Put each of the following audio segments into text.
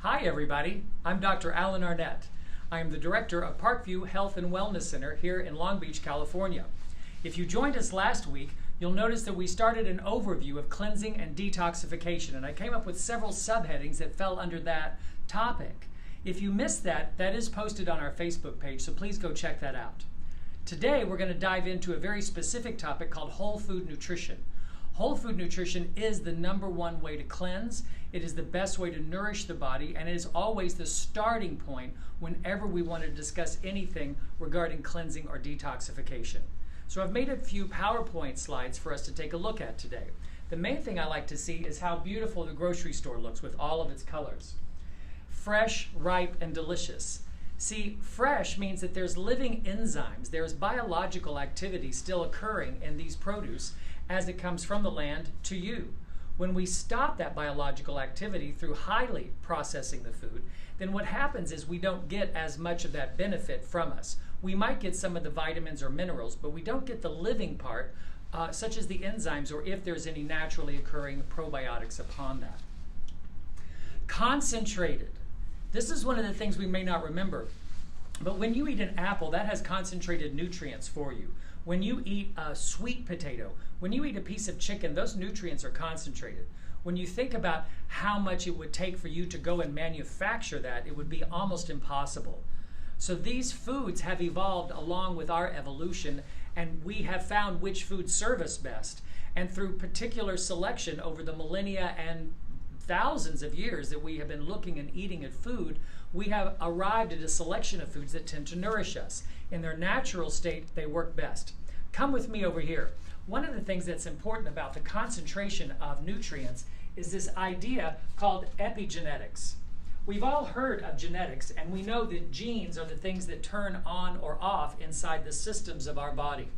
Hi everybody, I'm Dr. Alan Arnette. I am the director of Parkview Health and Wellness Center here in Long Beach, California. If you joined us last week, you'll notice that we started an overview of cleansing and detoxification, and I came up with several subheadings that fell under that topic. If you missed that, that is posted on our Facebook page, so please go check that out. Today we're going to dive into a very specific topic called whole food nutrition. Whole food nutrition is the #1 way to cleanse. It is the best way to nourish the body, and it is always the starting point whenever we want to discuss anything regarding cleansing or detoxification. So I've made a few PowerPoint slides for us to take a look at today. The main thing I like to see is how beautiful the grocery store looks with all of its colors. Fresh, ripe, and delicious. See, fresh means that there's living enzymes, there's biological activity still occurring in these produce as it comes from the land to you. When we stop that biological activity through highly processing the food, then what happens is we don't get as much of that benefit from us. We might get some of the vitamins or minerals, but we don't get the living part, such as the enzymes or if there's any naturally occurring probiotics upon that. Concentrated. This is one of the things we may not remember, but when you eat an apple, that has concentrated nutrients for you. When you eat a sweet potato, when you eat a piece of chicken, those nutrients are concentrated. When you think about how much it would take for you to go and manufacture that, it would be almost impossible. So these foods have evolved along with our evolution, and we have found which foods serve us best. And through particular selection over the millennia and thousands of years that we have been looking and eating at food, we have arrived at a selection of foods that tend to nourish us. In their natural state, they work best. Come with me over here. One of the things that's important about the concentration of nutrients is this idea called epigenetics. We've all heard of genetics, and we know that genes are the things that turn on or off inside the systems of our body.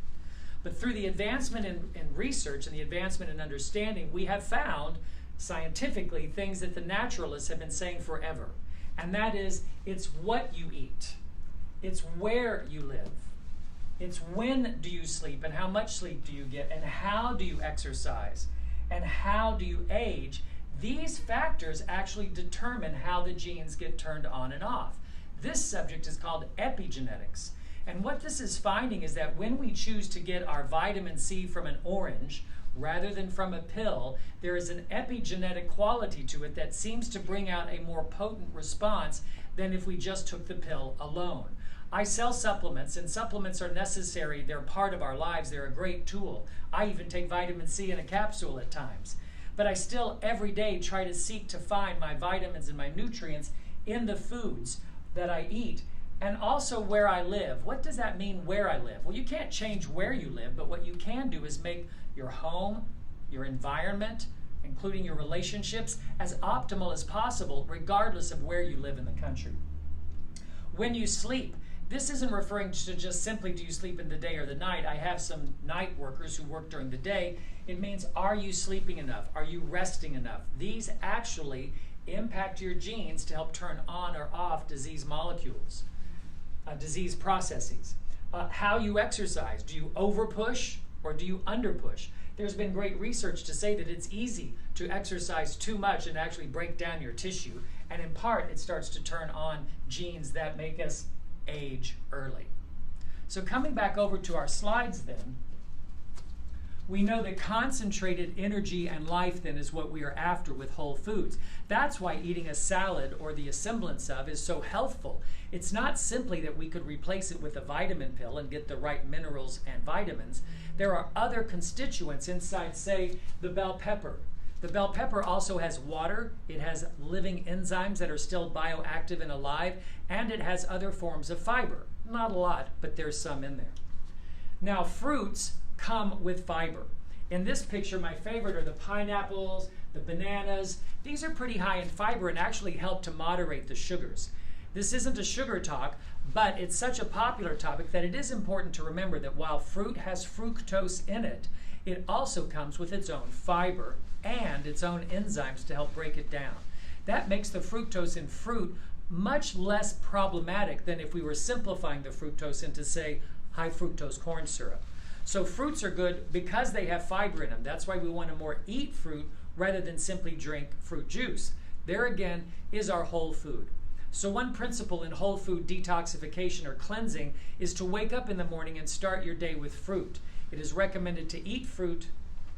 But through the advancement in research and the advancement in understanding, we have found scientifically things that the naturalists have been saying forever. And that is, it's what you eat. It's where you live. It's when do you sleep and how much sleep do you get and how do you exercise and how do you age. These factors actually determine how the genes get turned on and off. This subject is called epigenetics. And what this is finding is that when we choose to get our vitamin C from an orange rather than from a pill, there is an epigenetic quality to it that seems to bring out a more potent response than if we just took the pill alone. I sell supplements, and supplements are necessary. They're part of our lives. They're a great tool. I even take vitamin C in a capsule at times. But I still every day try to seek to find my vitamins and my nutrients in the foods that I eat, and also where I live. What does that mean, where I live? Well, you can't change where you live, but what you can do is make your home, your environment, including your relationships, as optimal as possible, regardless of where you live in the country. When you sleep, this isn't referring to just simply do you sleep in the day or the night. I have some night workers who work during the day. It means, are you sleeping enough? Are you resting enough? These actually impact your genes to help turn on or off disease molecules, disease processes. How you exercise. Do you over-push or do you under-push? There's been great research to say that it's easy to exercise too much and actually break down your tissue, and in part it starts to turn on genes that make us age early. So coming back over to our slides then, we know that concentrated energy and life then is what we are after with whole foods. That's why eating a salad or the semblance of is so healthful. It's not simply that we could replace it with a vitamin pill and get the right minerals and vitamins. There are other constituents inside, say, the bell pepper. The bell pepper also has water, it has living enzymes that are still bioactive and alive, and it has other forms of fiber. Not a lot, but there's some in there. Now, fruits come with fiber. In this picture, my favorite are the pineapples, the bananas. These are pretty high in fiber and actually help to moderate the sugars. This isn't a sugar talk, but it's such a popular topic that it is important to remember that while fruit has fructose in it, it also comes with its own fiber and its own enzymes to help break it down. That makes the fructose in fruit much less problematic than if we were simplifying the fructose into, say, high fructose corn syrup. So fruits are good because they have fiber in them. That's why we want to more eat fruit rather than simply drink fruit juice. There again is our whole food. So one principle in whole food detoxification or cleansing is to wake up in the morning and start your day with fruit. It is recommended to eat fruit,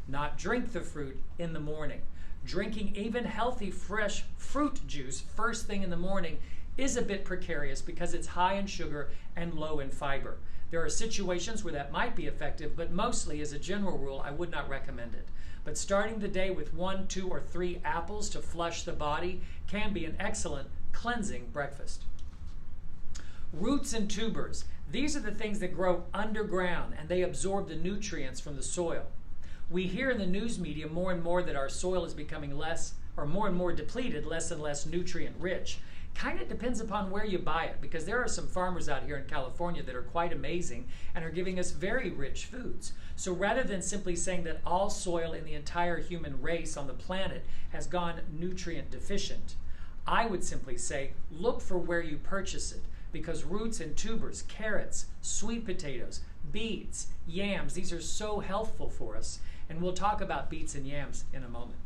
not drink the fruit in the morning. Drinking even healthy, fresh fruit juice first thing in the morning is a bit precarious because it's high in sugar and low in fiber. There are situations where that might be effective, but mostly, as a general rule, I would not recommend it. But starting the day with 1, 2, or 3 apples to flush the body can be an excellent cleansing breakfast. Roots and tubers. These are the things that grow underground and they absorb the nutrients from the soil. We hear in the news media more and more that our soil is becoming less or more and more depleted, less and less nutrient rich. Kind of depends upon where you buy it, because there are some farmers out here in California that are quite amazing and are giving us very rich foods. So rather than simply saying that all soil in the entire human race on the planet has gone nutrient deficient, I would simply say look for where you purchase it, because roots and tubers, carrots, sweet potatoes, beets, yams, these are so healthful for us. And we'll talk about beets and yams in a moment.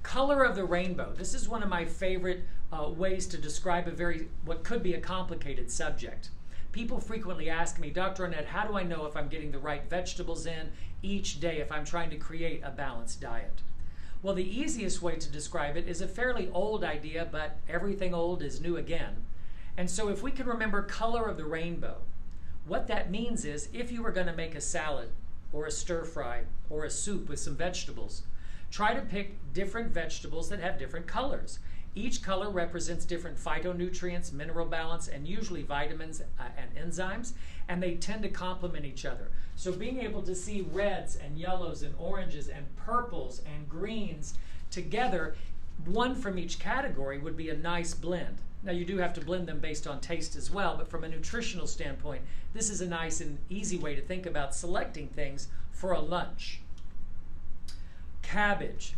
Color of the rainbow. This is one of my favorite ways to describe what could be a complicated subject. People frequently ask me, Dr. Arnette, how do I know if I'm getting the right vegetables in each day if I'm trying to create a balanced diet? Well, the easiest way to describe it is a fairly old idea, but everything old is new again. And so if we can remember color of the rainbow, what that means is if you were going to make a salad or a stir fry or a soup with some vegetables, try to pick different vegetables that have different colors. Each color represents different phytonutrients, mineral balance, and usually vitamins and enzymes, and they tend to complement each other. So being able to see reds and yellows and oranges and purples and greens together, one from each category, would be a nice blend. Now you do have to blend them based on taste as well, but from a nutritional standpoint, this is a nice and easy way to think about selecting things for a lunch. Cabbage,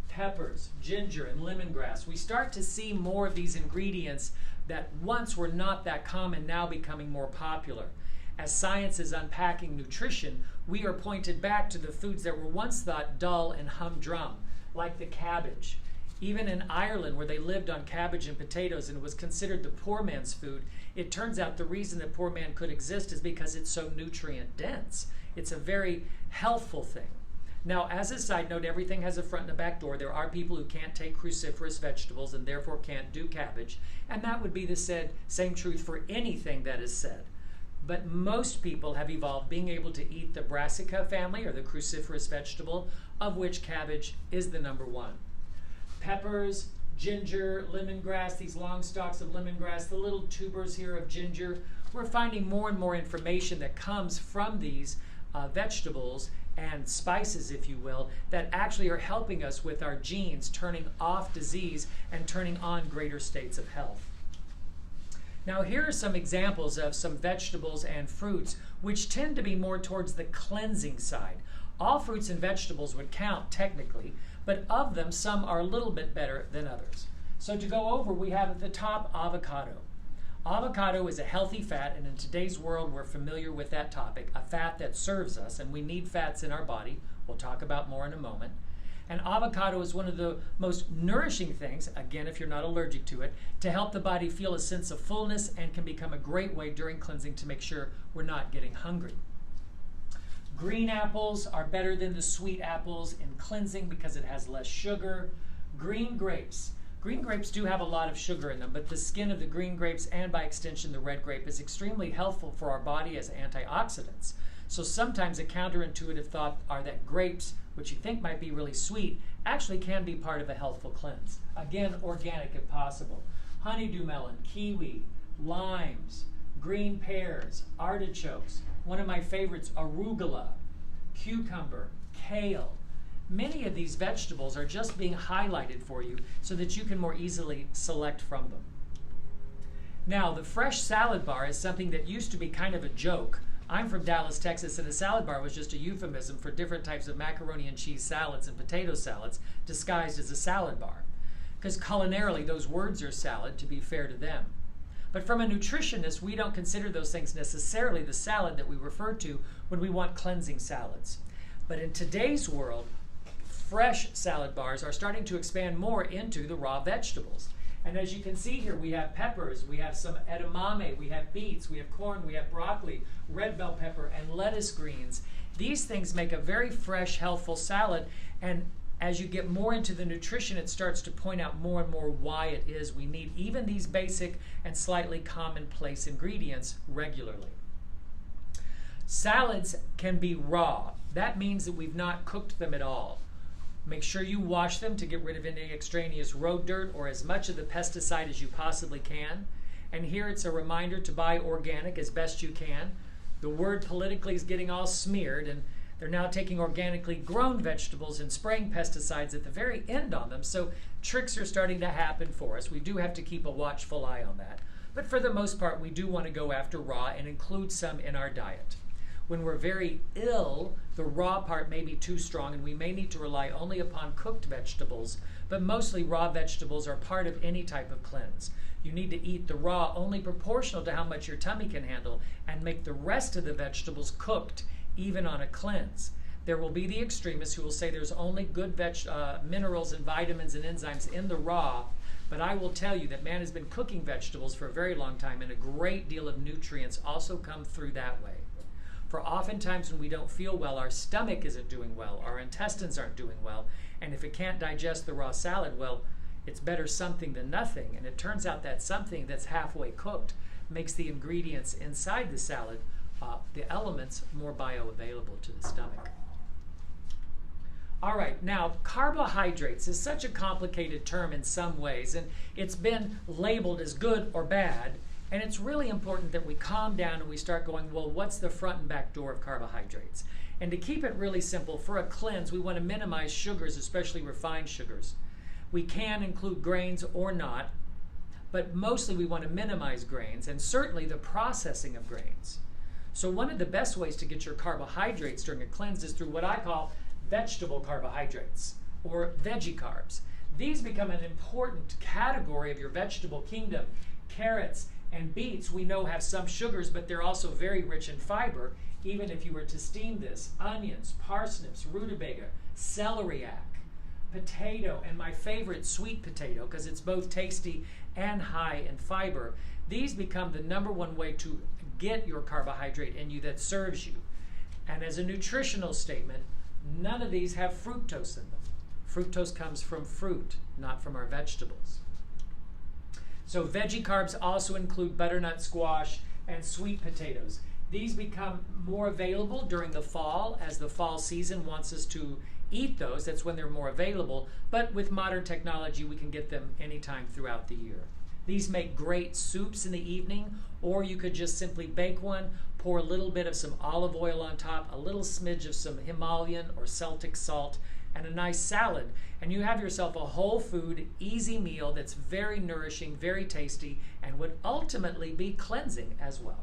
peppers, ginger, and lemongrass. We start to see more of these ingredients that once were not that common now becoming more popular. As science is unpacking nutrition, we are pointed back to the foods that were once thought dull and humdrum, like the cabbage. Even in Ireland, where they lived on cabbage and potatoes and it was considered the poor man's food, it turns out the reason that poor man could exist is because it's so nutrient dense. It's a very healthful thing. Now, as a side note, everything has a front and a back door. There are people who can't take cruciferous vegetables and therefore can't do cabbage, and that would be the same truth for anything that is said. But most people have evolved being able to eat the brassica family, or the cruciferous vegetable, of which cabbage is the number one. Peppers, ginger, lemongrass, these long stalks of lemongrass, the little tubers here of ginger. We're finding more and more information that comes from these vegetables and spices, if you will, that actually are helping us with our genes, turning off disease and turning on greater states of health. Now here are some examples of some vegetables and fruits which tend to be more towards the cleansing side. All fruits and vegetables would count technically, but of them some are a little bit better than others. So to go over, we have at the top avocado. Avocado is a healthy fat, and in today's world we're familiar with that topic, a fat that serves us, and we need fats in our body. We'll talk about more in a moment. And avocado is one of the most nourishing things, again if you're not allergic to it, to help the body feel a sense of fullness, and can become a great way during cleansing to make sure we're not getting hungry. Green apples are better than the sweet apples in cleansing because it has less sugar. Green grapes. Green grapes do have a lot of sugar in them, but the skin of the green grapes, and by extension the red grape, is extremely helpful for our body as antioxidants. So sometimes a counterintuitive thought are that grapes, which you think might be really sweet, actually can be part of a healthful cleanse. Again, organic if possible. Honeydew melon, kiwi, limes, green pears, artichokes, one of my favorites, arugula, cucumber, kale. Many of these vegetables are just being highlighted for you so that you can more easily select from them. Now, the fresh salad bar is something that used to be kind of a joke. I'm from Dallas, Texas, and a salad bar was just a euphemism for different types of macaroni and cheese salads and potato salads disguised as a salad bar. Because culinarily, those words are salad, to be fair to them. But from a nutritionist, we don't consider those things necessarily the salad that we refer to when we want cleansing salads. But in today's world, fresh salad bars are starting to expand more into the raw vegetables. And as you can see here, we have peppers, we have some edamame, we have beets, we have corn, we have broccoli, red bell pepper, and lettuce greens. These things make a very fresh, healthful salad, and as you get more into the nutrition, it starts to point out more and more why it is we need even these basic and slightly commonplace ingredients regularly. Salads can be raw. That means that we've not cooked them at all. Make sure you wash them to get rid of any extraneous road dirt or as much of the pesticide as you possibly can. And here it's a reminder to buy organic as best you can. The word politically is getting all smeared, and they're now taking organically grown vegetables and spraying pesticides at the very end on them. So tricks are starting to happen for us. We do have to keep a watchful eye on that. But for the most part, we do want to go after raw and include some in our diet. When we're very ill, the raw part may be too strong and we may need to rely only upon cooked vegetables, but mostly raw vegetables are part of any type of cleanse. You need to eat the raw only proportional to how much your tummy can handle and make the rest of the vegetables cooked, even on a cleanse. There will be the extremists who will say there's only good minerals and vitamins and enzymes in the raw, but I will tell you that man has been cooking vegetables for a very long time, and a great deal of nutrients also come through that way. For oftentimes when we don't feel well, our stomach isn't doing well, our intestines aren't doing well, and if it can't digest the raw salad, well, it's better something than nothing. And it turns out that something that's halfway cooked makes the ingredients inside the salad, the elements, more bioavailable to the stomach. All right, now carbohydrates is such a complicated term in some ways, and it's been labeled as good or bad. And it's really important that we calm down and we start going, well, what's the front and back door of carbohydrates? And to keep it really simple, for a cleanse, we want to minimize sugars, especially refined sugars. We can include grains or not, but mostly we want to minimize grains, and certainly the processing of grains. So one of the best ways to get your carbohydrates during a cleanse is through what I call vegetable carbohydrates, or veggie carbs. These become an important category of your vegetable kingdom. Carrots and beets, we know, have some sugars, but they're also very rich in fiber, even if you were to steam this. Onions, parsnips, rutabaga, celeriac, potato, and my favorite, sweet potato, because it's both tasty and high in fiber. These become the #1 way to get your carbohydrate in you that serves you. And as a nutritional statement, none of these have fructose in them. Fructose comes from fruit, not from our vegetables. So veggie carbs also include butternut squash and sweet potatoes. These become more available during the fall, as the fall season wants us to eat those. That's when they're more available. But with modern technology, we can get them anytime throughout the year. These make great soups in the evening, or you could just simply bake one, pour a little bit of some olive oil on top, a little smidge of some Himalayan or Celtic salt, and a nice salad, and you have yourself a whole food, easy meal that's very nourishing, very tasty, and would ultimately be cleansing as well.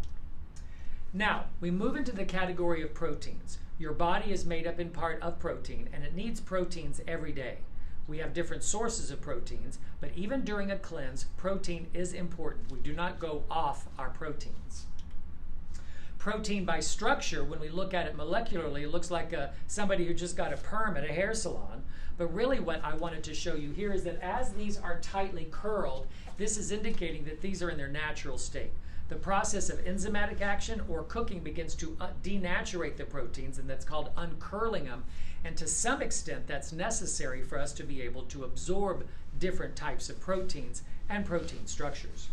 Now, we move into the category of proteins. Your body is made up in part of protein, and it needs proteins every day. We have different sources of proteins, but even during a cleanse, protein is important. We do not go off our proteins. Protein by structure, when we look at it molecularly, it looks like somebody who just got a perm at a hair salon. But really what I wanted to show you here is that as these are tightly curled, this is indicating that these are in their natural state. The process of enzymatic action or cooking begins to denaturate the proteins, and that's called uncurling them. And to some extent, that's necessary for us to be able to absorb different types of proteins and protein structures.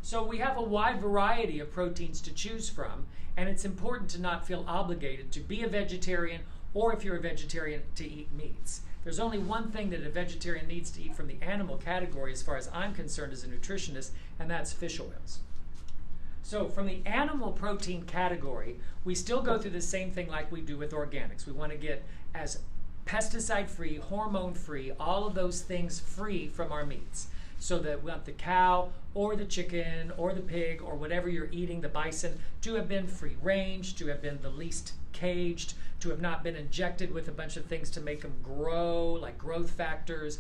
So we have a wide variety of proteins to choose from, and it's important to not feel obligated to be a vegetarian, or if you're a vegetarian, to eat meats. There's only one thing that a vegetarian needs to eat from the animal category as far as I'm concerned as a nutritionist, and that's fish oils. So from the animal protein category, we still go through the same thing like we do with organics. We want to get as pesticide-free, hormone-free, all of those things free from our meats. So that we want the cow or the chicken or the pig or whatever you're eating, the bison, to have been free range, to have been the least caged, to have not been injected with a bunch of things to make them grow, like growth factors.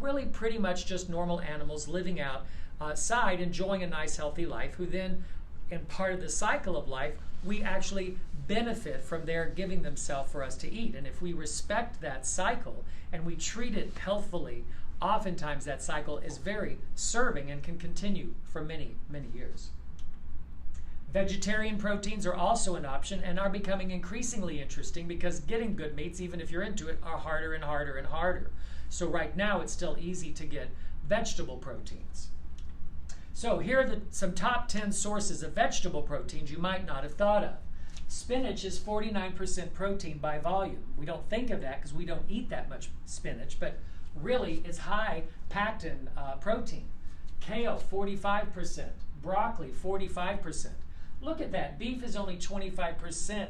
Really pretty much just normal animals living outside, enjoying a nice healthy life, who then, in part of the cycle of life, we actually benefit from their giving themselves for us to eat. And if we respect that cycle and we treat it healthfully, oftentimes that cycle is very serving and can continue for many, many years. Vegetarian proteins are also an option and are becoming increasingly interesting because getting good meats, even if you're into it, are harder and harder and harder. So right now it's still easy to get vegetable proteins. So here are some top 10 sources of vegetable proteins you might not have thought of. Spinach is 49% protein by volume. We don't think of that because we don't eat that much spinach, but really it's high packed in protein. Kale, 45%. Broccoli, 45%. Look at that. Beef is only 25%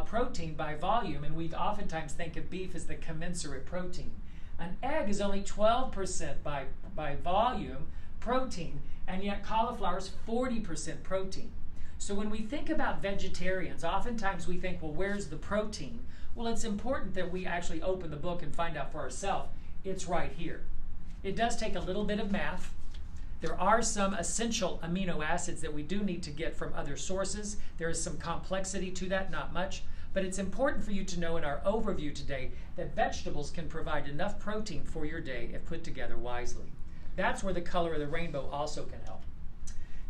protein by volume, and we oftentimes think of beef as the commensurate protein. An egg is only 12% by volume protein, and yet cauliflower is 40% protein. So when we think about vegetarians, oftentimes we think, well, where's the protein? Well, it's important that we actually open the book and find out for ourselves. It's right here. It does take a little bit of math. There are some essential amino acids that we do need to get from other sources. There is some complexity to that, not much. But it's important for you to know in our overview today that vegetables can provide enough protein for your day if put together wisely. That's where the color of the rainbow also can help.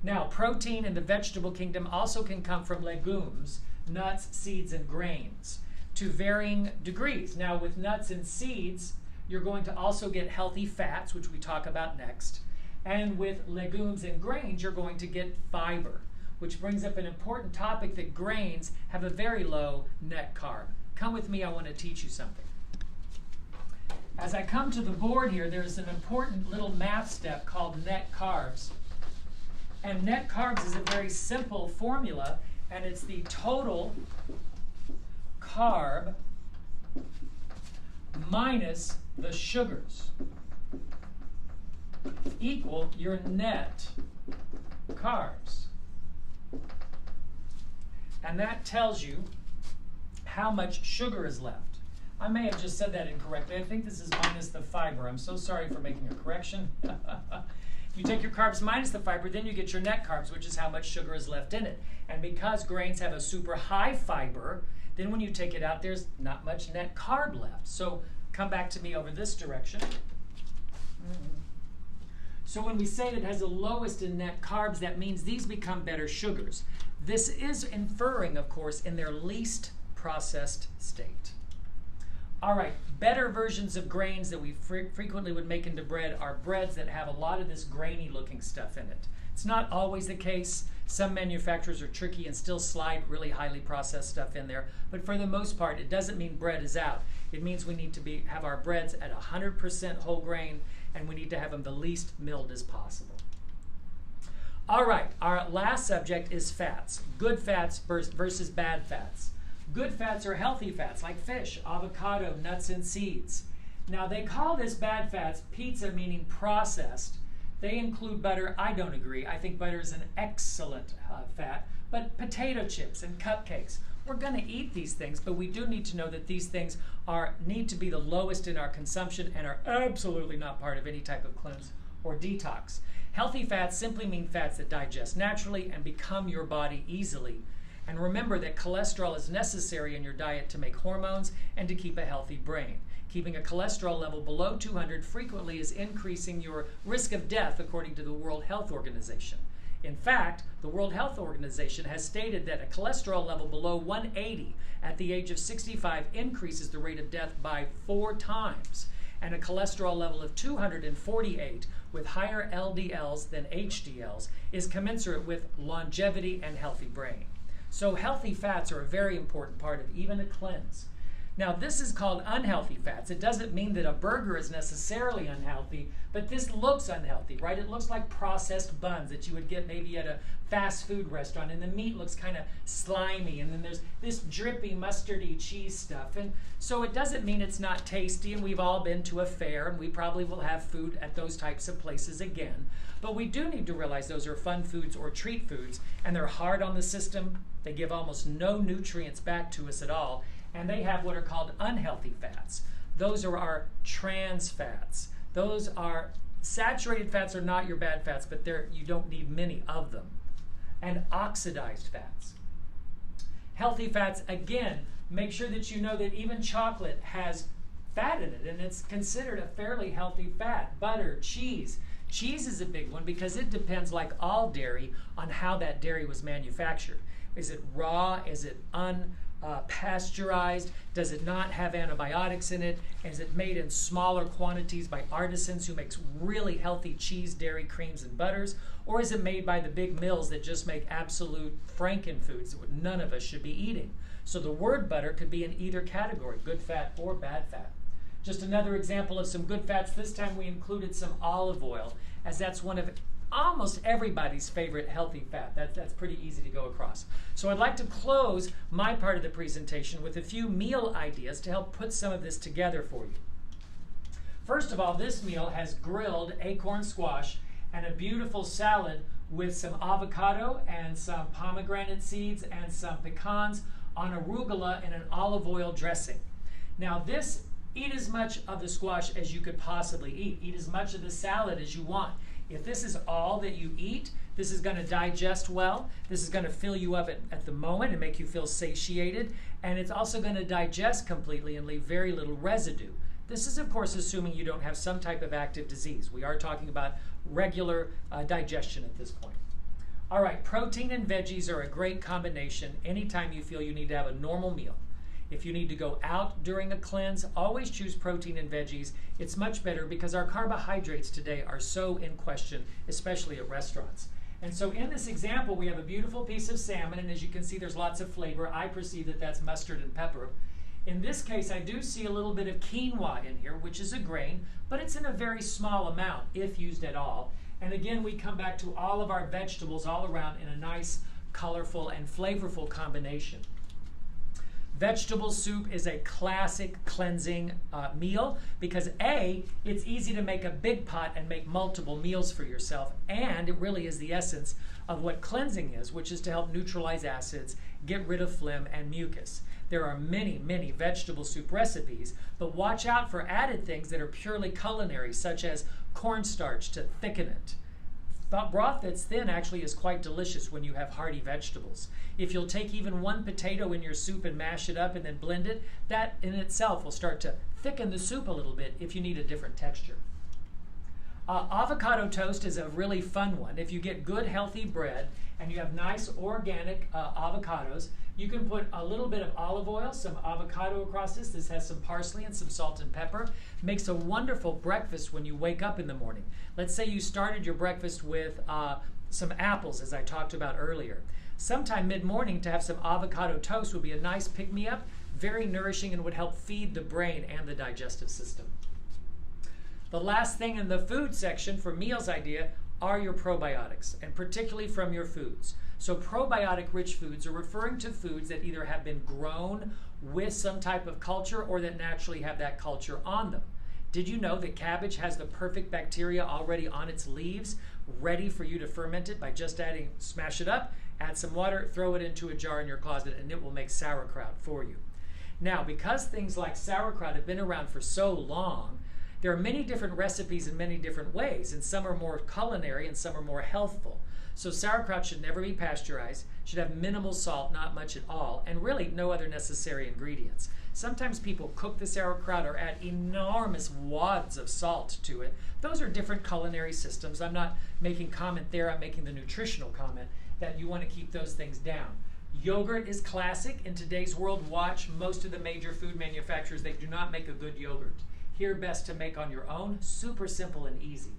Now, protein in the vegetable kingdom also can come from legumes, nuts, seeds, and grains to varying degrees. Now, with nuts and seeds, you're going to also get healthy fats, which we talk about next. And with legumes and grains, you're going to get fiber, which brings up an important topic that grains have a very low net carb. Come with me, I want to teach you something. As I come to the board here, there's an important little math step called net carbs. And net carbs is a very simple formula, and it's the total carb minus the sugars equal your net carbs. And that tells you how much sugar is left. I may have just said that incorrectly. I think this is minus the fiber. I'm so sorry for making a correction. You take your carbs minus the fiber, then you get your net carbs, which is how much sugar is left in it. And because grains have a super high fiber, then when you take it out, there's not much net carb left. So come back to me over this direction. So when we say that it has the lowest in net carbs, that means these become better sugars. This is inferring, of course, in their least processed state. All right, better versions of grains that we frequently would make into bread are breads that have a lot of this grainy looking stuff in it. It's not always the case. Some manufacturers are tricky and still slide really highly processed stuff in there. But for the most part, it doesn't mean bread is out. It means we need to have our breads at 100% whole grain, and we need to have them the least milled as possible. All right, our last subject is fats. Good fats versus bad fats. Good fats are healthy fats like fish, avocado, nuts, and seeds. Now they call this bad fats pizza, meaning processed. They include butter. I don't agree. I think butter is an excellent fat. But potato chips and cupcakes, we're going to eat these things, but we do need to know that these things need to be the lowest in our consumption and are absolutely not part of any type of cleanse or detox. Healthy fats simply mean fats that digest naturally and become your body easily. And remember that cholesterol is necessary in your diet to make hormones and to keep a healthy brain. Keeping a cholesterol level below 200 frequently is increasing your risk of death, according to the World Health Organization. In fact, the World Health Organization has stated that a cholesterol level below 180 at the age of 65 increases the rate of death by 4 times, and a cholesterol level of 248 with higher LDLs than HDLs is commensurate with longevity and healthy brain. So healthy fats are a very important part of even a cleanse. Now this is called unhealthy fats. It doesn't mean that a burger is necessarily unhealthy, but this looks unhealthy, right? It looks like processed buns that you would get maybe at a fast food restaurant, and the meat looks kind of slimy, and then there's this drippy mustardy cheese stuff. And so it doesn't mean it's not tasty, and we've all been to a fair, and we probably will have food at those types of places again. But we do need to realize those are fun foods or treat foods, and they're hard on the system. They give almost no nutrients back to us at all, and they have what are called unhealthy fats. Those are our trans fats. Those are saturated fats are not your bad fats, but you don't need many of them. And oxidized fats. Healthy fats, again, make sure that you know that even chocolate has fat in it, and it's considered a fairly healthy fat. Butter, cheese. Cheese is a big one because it depends, like all dairy, on how that dairy was manufactured. Is it raw? Is it unpasteurized? Does it not have antibiotics in it? Is it made in smaller quantities by artisans who makes really healthy cheese, dairy, creams, and butters? Or is it made by the big mills that just make absolute frankenfoods that none of us should be eating? So the word butter could be in either category, good fat or bad fat. Just another example of some good fats. This time we included some olive oil, as that's one of almost everybody's favorite healthy fat. That's pretty easy to go across. So I'd like to close my part of the presentation with a few meal ideas to help put some of this together for you. First of all, this meal has grilled acorn squash and a beautiful salad with some avocado and some pomegranate seeds and some pecans on arugula in an olive oil dressing. Now this, eat as much of the squash as you could possibly eat. Eat as much of the salad as you want. If this is all that you eat, this is going to digest well. This is going to fill you up at the moment and make you feel satiated. And it's also going to digest completely and leave very little residue. This is, of course, assuming you don't have some type of active disease. We are talking about regular digestion at this point. All right, protein and veggies are a great combination anytime you feel you need to have a normal meal. If you need to go out during a cleanse, always choose protein and veggies. It's much better because our carbohydrates today are so in question, especially at restaurants. And so in this example, we have a beautiful piece of salmon, and as you can see, there's lots of flavor. I perceive that that's mustard and pepper. In this case, I do see a little bit of quinoa in here, which is a grain, but it's in a very small amount, if used at all. And again, we come back to all of our vegetables all around in a nice, colorful, and flavorful combination. Vegetable soup is a classic cleansing meal because A, it's easy to make a big pot and make multiple meals for yourself, and it really is the essence of what cleansing is, which is to help neutralize acids, get rid of phlegm and mucus. There are many, many vegetable soup recipes, but watch out for added things that are purely culinary, such as cornstarch to thicken it. Broth that's thin actually is quite delicious when you have hearty vegetables. If you'll take even one potato in your soup and mash it up and then blend it, that in itself will start to thicken the soup a little bit if you need a different texture. Avocado toast is a really fun one. If you get good healthy bread and you have nice organic avocados, you can put a little bit of olive oil, some avocado across this. This has some parsley and some salt and pepper. Makes a wonderful breakfast when you wake up in the morning. Let's say you started your breakfast with some apples, as I talked about earlier. Sometime mid-morning to have some avocado toast would be a nice pick-me-up, very nourishing, and would help feed the brain and the digestive system. The last thing in the food section for meals idea are your probiotics, and particularly from your foods. So probiotic-rich foods are referring to foods that either have been grown with some type of culture or that naturally have that culture on them. Did you know that cabbage has the perfect bacteria already on its leaves, ready for you to ferment it by just smash it up, add some water, throw it into a jar in your closet, and it will make sauerkraut for you. Now, because things like sauerkraut have been around for so long, there are many different recipes in many different ways, and some are more culinary and some are more healthful. So sauerkraut should never be pasteurized, should have minimal salt, not much at all, and really no other necessary ingredients. Sometimes people cook the sauerkraut or add enormous wads of salt to it. Those are different culinary systems. I'm not making comment there, I'm making the nutritional comment that you want to keep those things down. Yogurt is classic. In today's world, watch most of the major food manufacturers, they do not make a good yogurt. Here best to make on your own, super simple and easy.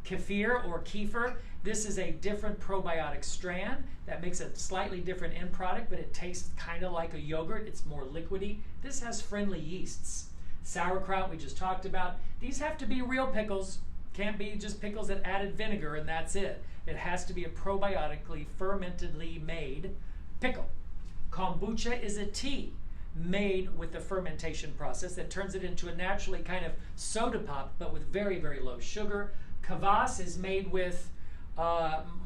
Kefir or Kefir, this is a different probiotic strand that makes a slightly different end product, but it tastes kind of like a yogurt. It's more liquidy. This has friendly yeasts. Sauerkraut we just talked about. These have to be real pickles. Can't be just pickles that added vinegar and that's it. It has to be a probiotically fermentedly made pickle. Kombucha is a tea made with the fermentation process that turns it into a naturally kind of soda pop, but with very, very low sugar. Kvass is made with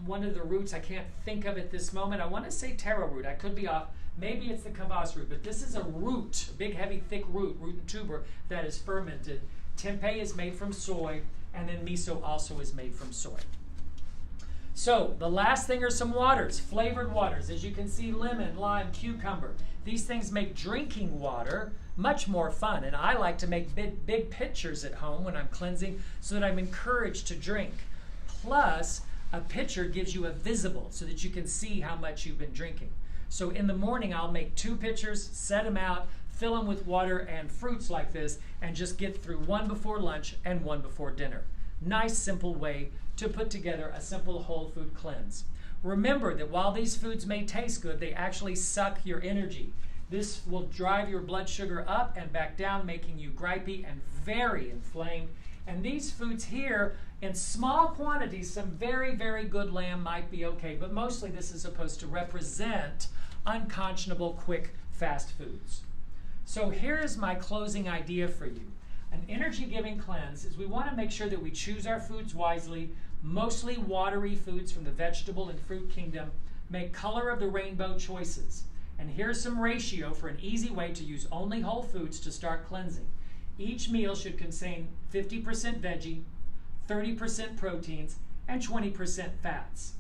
one of the roots, I can't think of at this moment. I want to say taro root, I could be off. Maybe it's the kvass root, but this is a root, big, heavy, thick root and tuber that is fermented. Tempeh is made from soy, and then miso also is made from soy. So the last thing are some waters, flavored waters. As you can see, lemon, lime, cucumber. These things make drinking water much more fun. And I like to make big pitchers at home when I'm cleansing so that I'm encouraged to drink. Plus, a pitcher gives you a visible so that you can see how much you've been drinking. So in the morning, I'll make 2 pitchers, set them out, fill them with water and fruits like this, and just get through one before lunch and one before dinner. Nice, simple way to put together a simple whole food cleanse. Remember that while these foods may taste good, they actually suck your energy. This will drive your blood sugar up and back down, making you gripey and very inflamed. And these foods here, in small quantities, some very, very good lamb might be okay, but mostly this is supposed to represent unconscionable, quick, fast foods. So here's my closing idea for you. An energy-giving cleanse is we want to make sure that we choose our foods wisely, mostly watery foods from the vegetable and fruit kingdom, make color of the rainbow choices. And here's some ratio for an easy way to use only whole foods to start cleansing. Each meal should contain 50% veggie, 30% proteins, and 20% fats.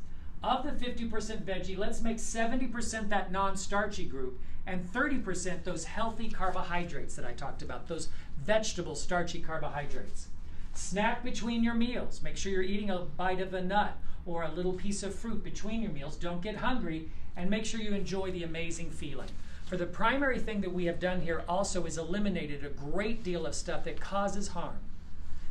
Of the 50% veggie, let's make 70% that non-starchy group and 30% those healthy carbohydrates that I talked about, those vegetable starchy carbohydrates. Snack between your meals. Make sure you're eating a bite of a nut or a little piece of fruit between your meals. Don't get hungry, and make sure you enjoy the amazing feeling. For the primary thing that we have done here also is eliminated a great deal of stuff that causes harm.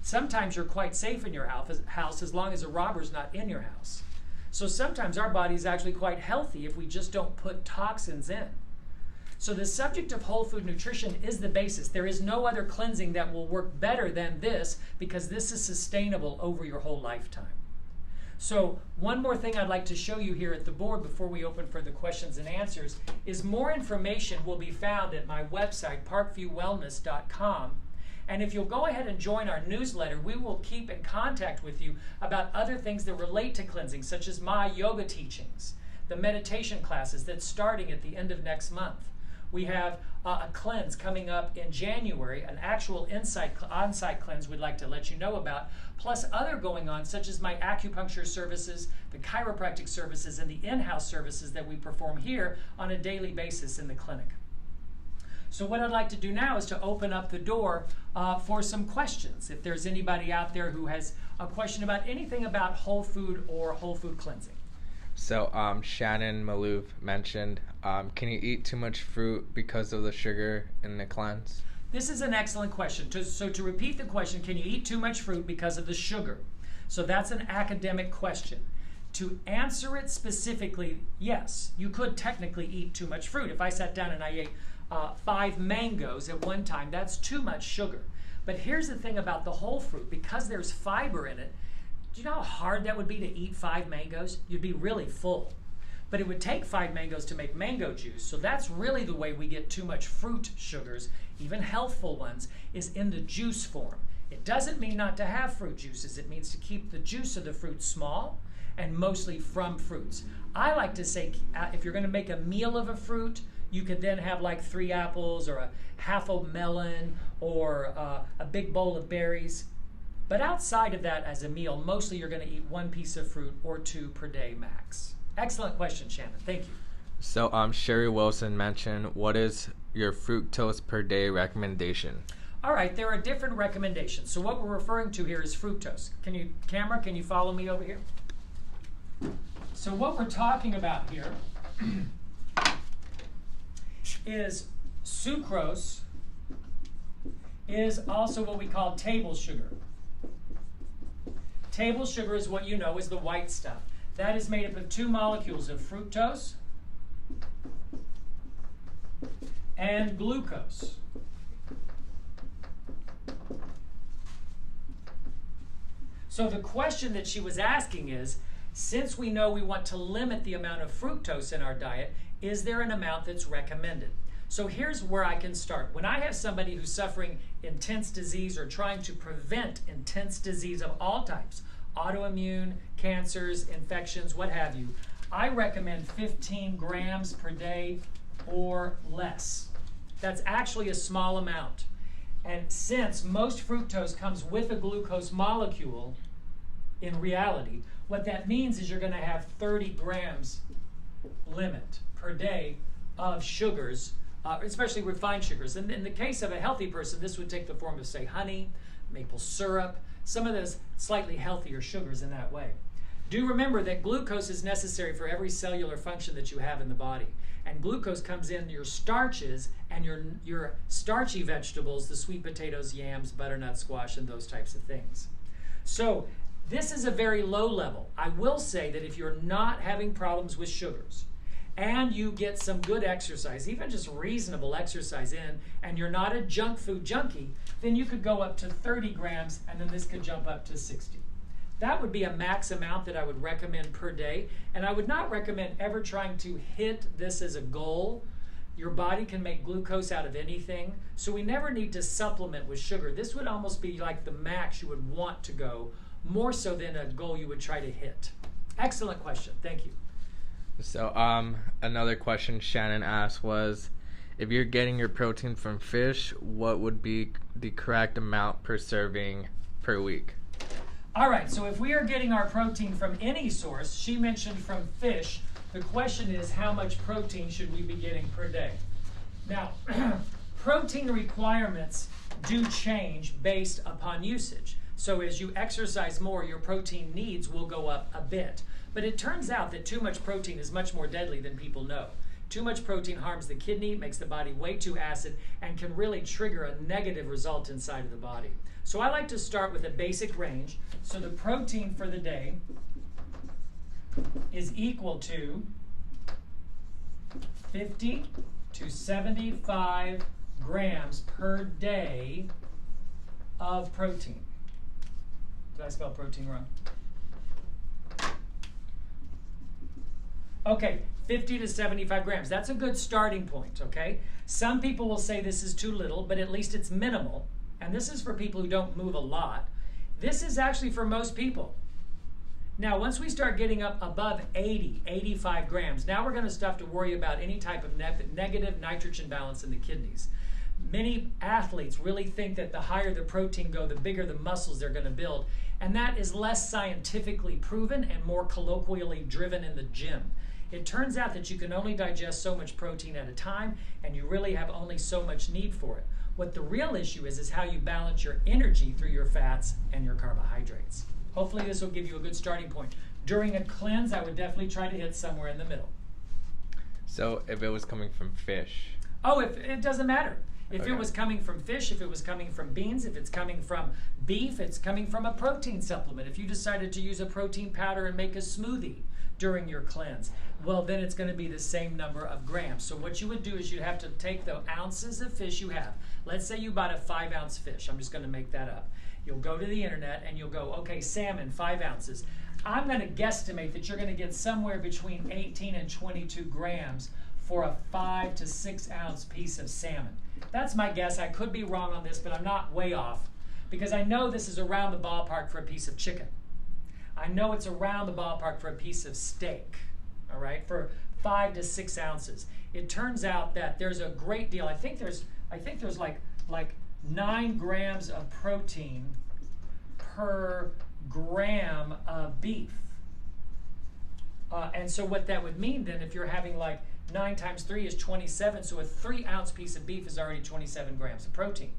Sometimes you're quite safe in your house as long as a robber's not in your house. So sometimes our body is actually quite healthy if we just don't put toxins in. So the subject of whole food nutrition is the basis. There is no other cleansing that will work better than this because this is sustainable over your whole lifetime. So one more thing I'd like to show you here at the board before we open for the questions and answers is more information will be found at my website, parkviewwellness.com. And if you'll go ahead and join our newsletter, we will keep in contact with you about other things that relate to cleansing, such as my yoga teachings, the meditation classes that's starting at the end of next month. We have a cleanse coming up in January, an actual on-site cleanse we'd like to let you know about, plus other going on, such as my acupuncture services, the chiropractic services, and the in-house services that we perform here on a daily basis in the clinic. So what I'd like to do now is to open up the door for some questions. If there's anybody out there who has a question about anything about whole food or whole food cleansing. So Shannon Malouf mentioned, can you eat too much fruit because of the sugar in the cleanse? This is an excellent question. So to repeat the question, can you eat too much fruit because of the sugar? So that's an academic question. To answer it specifically, yes, you could technically eat too much fruit. If I sat down and I ate 5 mangoes at one time, that's too much sugar. But here's the thing about the whole fruit, because there's fiber in it, do you know how hard that would be to eat 5 mangoes? You'd be really full. But it would take 5 mangoes to make mango juice. So that's really the way we get too much fruit sugars, even healthful ones, is in the juice form. It doesn't mean not to have fruit juices. It means to keep the juice of the fruit small and mostly from fruits. I like to say if you're going to make a meal of a fruit, you could then have like 3 apples or a half a melon or a big bowl of berries. But outside of that as a meal, mostly you're going to eat 1 piece of fruit or 2 per day max. Excellent question, Shannon. Thank you. So Sherry Wilson mentioned, what is your fructose per day recommendation? All right, there are different recommendations. So what we're referring to here is fructose. Camera, can you follow me over here? So what we're talking about here is sucrose is also what we call table sugar. Table sugar is what you know is the white stuff. That is made up of 2 molecules of fructose and glucose. So the question that she was asking is, since we know we want to limit the amount of fructose in our diet, is there an amount that's recommended? So here's where I can start. When I have somebody who's suffering intense disease or trying to prevent intense disease of all types, autoimmune, cancers, infections, what have you, I recommend 15 grams per day or less. That's actually a small amount. And since most fructose comes with a glucose molecule, in reality. What that means is you're going to have 30 grams limit per day of sugars, especially refined sugars. And in the case of a healthy person, this would take the form of, say, honey, maple syrup, some of those slightly healthier sugars in that way. Do remember that glucose is necessary for every cellular function that you have in the body. And glucose comes in your starches and your starchy vegetables, the sweet potatoes, yams, butternut squash, and those types of things. So this is a very low level. I will say that if you're not having problems with sugars and you get some good exercise, even just reasonable exercise in, and you're not a junk food junkie, then you could go up to 30 grams, and then this could jump up to 60. That would be a max amount that I would recommend per day, and I would not recommend ever trying to hit this as a goal. Your body can make glucose out of anything, so we never need to supplement with sugar. This would almost be like the max you would want to go, more so than a goal you would try to hit. Excellent question. Thank you. So another question Shannon asked was, if you're getting your protein from fish, what would be the correct amount per serving per week? All right, so if we are getting our protein from any source, she mentioned from fish, the question is how much protein should we be getting per day? Now, protein requirements do change based upon usage. So as you exercise more, your protein needs will go up a bit. But it turns out that too much protein is much more deadly than people know. Too much protein harms the kidney, makes the body way too acid, and can really trigger a negative result inside of the body. So I like to start with a basic range. So the protein for the day is equal to 50 to 75 grams per day of protein. Did I spell protein wrong? Okay, 50 to 75 grams. That's a good starting point, okay? Some people will say this is too little, but at least it's minimal. And this is for people who don't move a lot. This is actually for most people. Now, once we start getting up above 80, 85 grams, now we're going to have to worry about any type of negative nitrogen balance in the kidneys. Many athletes really think that the higher the protein go, the bigger the muscles they're going to build. And that is less scientifically proven and more colloquially driven in the gym. It turns out that you can only digest so much protein at a time, and you really have only so much need for it. What the real issue is how you balance your energy through your fats and your carbohydrates. Hopefully this will give you a good starting point. During a cleanse, I would definitely try to hit somewhere in the middle. So if it was coming from fish? Oh, if it doesn't matter. If Okay. it was coming from fish, if it was coming from beans, if it's coming from beef, it's coming from a protein supplement. If you decided to use a protein powder and make a smoothie during your cleanse, well, then it's going to be the same number of grams. So what you would do is you'd have to take the ounces of fish you have. Let's say you bought a 5-ounce fish. I'm just going to make that up. You'll go to the internet and you'll go, okay, salmon, 5 ounces. I'm going to guesstimate that you're going to get somewhere between 18 and 22 grams for a 5 to 6 ounce piece of salmon. That's my guess. I could be wrong on this, but I'm not way off because I know this is around the ballpark for a piece of chicken. I know it's around the ballpark for a piece of steak, all right, for 5 to 6 ounces. It turns out that there's a great deal. I think there's like 9 grams of protein per gram of beef. And so what that would mean then, if you're having like 9 times 3 is 27, so a 3-ounce piece of beef is already 27 grams of protein.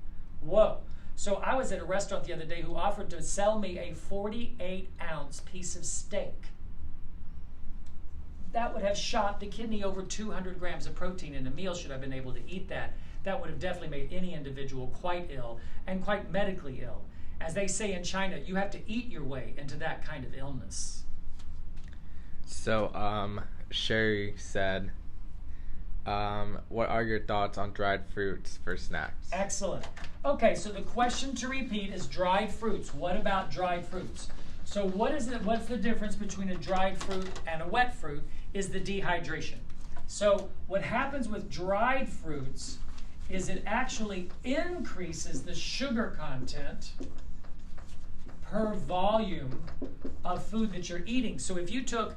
Whoa. So I was at a restaurant the other day who offered to sell me a 48-ounce piece of steak. That would have shot the kidney over 200 grams of protein in a meal should I have been able to eat that. That would have definitely made any individual quite ill and quite medically ill. As they say in China, you have to eat your way into that kind of illness. So Sherry said, what are your thoughts on dried fruits for snacks? Excellent. Okay, so the question to repeat is dried fruits. What about dried fruits? So what's the difference between a dried fruit and a wet fruit is the dehydration. So what happens with dried fruits is it actually increases the sugar content per volume of food that you're eating. So if you took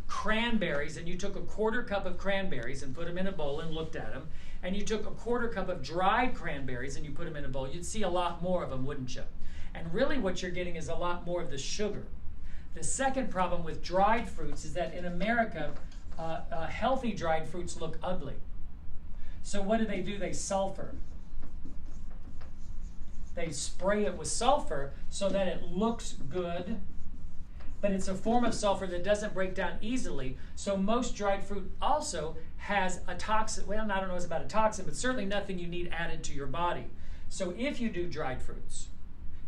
cranberries and you took a 1/4 cup of cranberries and put them in a bowl and looked at them, and you took a 1/4 cup of dried cranberries and you put them in a bowl, you'd see a lot more of them, wouldn't you? And really what you're getting is a lot more of the sugar. The second problem with dried fruits is that in America, healthy dried fruits look ugly. So what do? They sulfur. They spray it with sulfur so that it looks good, but it's a form of sulfur that doesn't break down easily. So most dried fruit also has a toxin. Well, I don't know about a toxin, but certainly nothing you need added to your body. So if you do dried fruits,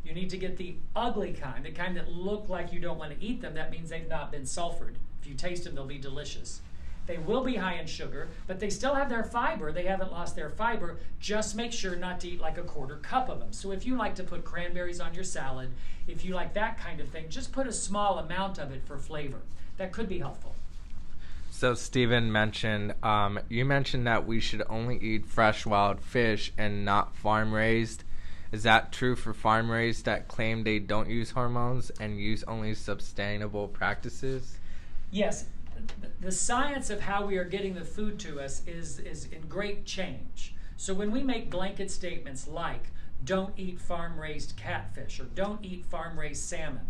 you need to get the ugly kind, the kind that look like you don't want to eat them. That means they've not been sulfured. If you taste them, they'll be delicious. They will be high in sugar, but they still have their fiber. They haven't lost their fiber. Just make sure not to eat like a quarter cup of them. So if you like to put cranberries on your salad, if you like that kind of thing, just put a small amount of it for flavor. That could be helpful. So Stephen mentioned, you mentioned that we should only eat fresh wild fish and not farm raised. Is that true for farm raised that claim they don't use hormones and use only sustainable practices? Yes. The science of how we are getting the food to us is in great change. So when we make blanket statements like, don't eat farm-raised catfish or don't eat farm-raised salmon,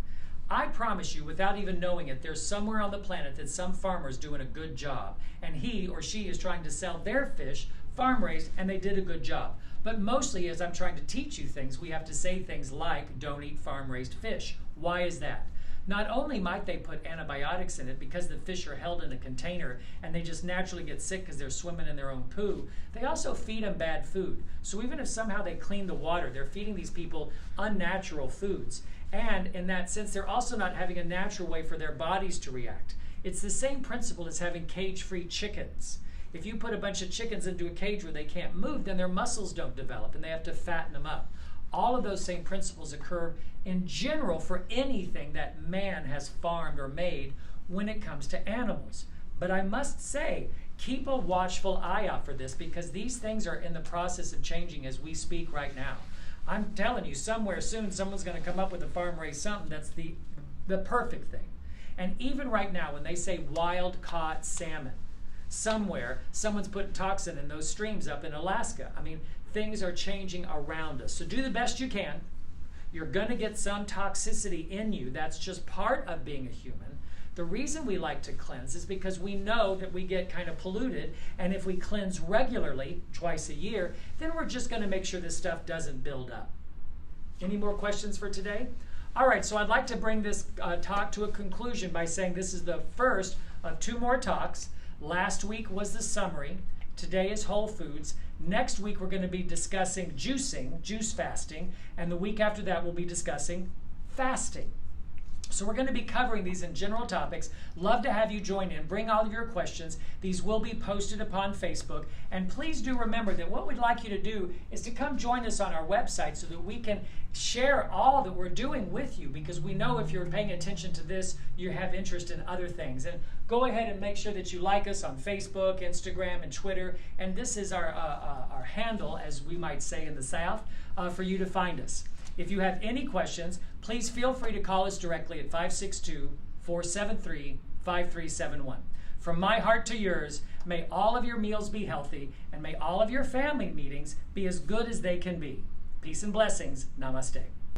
I promise you, without even knowing it, there's somewhere on the planet that some farmer's doing a good job, and he or she is trying to sell their fish farm-raised, and they did a good job. But mostly, as I'm trying to teach you things, we have to say things like, don't eat farm-raised fish. Why is that? Not only might they put antibiotics in it because the fish are held in a container and they just naturally get sick because they're swimming in their own poo, they also feed them bad food. So even if somehow they clean the water, they're feeding these people unnatural foods. And in that sense, they're also not having a natural way for their bodies to react. It's the same principle as having cage-free chickens. If you put a bunch of chickens into a cage where they can't move, then their muscles don't develop and they have to fatten them up. All of those same principles occur in general for anything that man has farmed or made when it comes to animals. But I must say, keep a watchful eye out for this because these things are in the process of changing as we speak right now. I'm telling you, somewhere soon someone's going to come up with a farm-raised something that's the perfect thing. And even right now, when they say wild-caught salmon, somewhere someone's put toxin in those streams up in Alaska. I mean, things are changing around us. So do the best you can. You're going to get some toxicity in you. That's just part of being a human. The reason we like to cleanse is because we know that we get kind of polluted, and if we cleanse regularly, twice a year, then we're just going to make sure this stuff doesn't build up. Any more questions for today? All right, so I'd like to bring this talk to a conclusion by saying this is the first of 2 more talks. Last week was the summary. Today is whole foods. Next week we're going to be discussing juicing, juice fasting, and the week after that we'll be discussing fasting. So we're going to be covering these in general topics. Love to have you join in. Bring all of your questions. These will be posted upon Facebook. And please do remember that what we'd like you to do is to come join us on our website so that we can share all that we're doing with you, because we know if you're paying attention to this, you have interest in other things. And go ahead and make sure that you like us on Facebook, Instagram, and Twitter. And this is our handle, as we might say in the South, for you to find us. If you have any questions, please feel free to call us directly at 562-473-5371. From my heart to yours, may all of your meals be healthy, and may all of your family meetings be as good as they can be. Peace and blessings. Namaste.